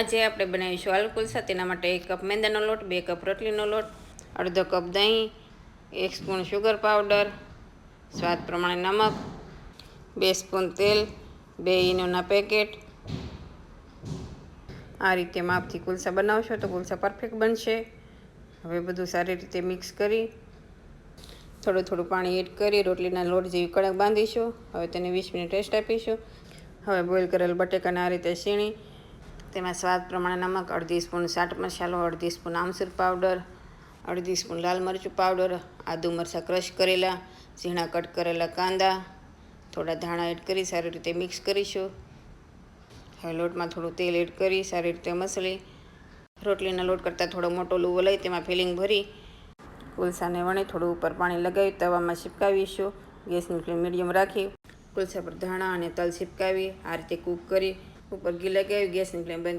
આજે આપણે બનાવીશું આલુ કુલસા। તેના માટે 1 કપ મેંદાનો લોટ, 2 કપ રોટલીનો લોટ, અડધો કપ દહીં, 1 સ્પૂન શુગર પાવડર, સ્વાદ પ્રમાણે નમક, 2 સ્પૂન તેલ, 2 ઈનોના પેકેટ। આ રીતે માપથી કુલસા બનાવશો તો કુલસા પરફેક્ટ બનશે। હવે બધું સારી રીતે મિક્સ કરી થોડું થોડું પાણી એડ કરી રોટલીના લોટ જેવી કણક બાંધીશું। હવે તેને 20 મિનિટ રેસ્ટ આપીશું। હવે બોઇલ કરેલ બટેકાને આ રીતે સીણી તેમાં સ્વાદ પ્રમાણે નમક, અડધી સ્પૂન ચાટ મસાલો, અડધી સ્પૂન આમચૂર પાવડર, અડધી સ્પૂન લાલ મરચું પાવડર, આદુ મરચાં ક્રશ કરેલા, ઝીણા કટ કરેલા કાંદા, થોડા ધાણા એડ કરી સારી રીતે મિક્સ કરીશું। હવે લોટમાં થોડું તેલ એડ કરી સારી રીતે મસળી રોટલીના લોટ કરતાં થોડો મોટો લુવો લઈ તેમાં ફિલિંગ ભરી કુલસાને વણી થોડું ઉપર પાણી લગાવી તવામાં ચીપકાવીશું। ગેસની ફ્લેમ મીડિયમ રાખી કુલસા પર ધાણા અને તલ ચીપકાવી આ રીતે કૂક કરી ઉપર ઘી લગાવી ગેસની ફ્લેમ બંધ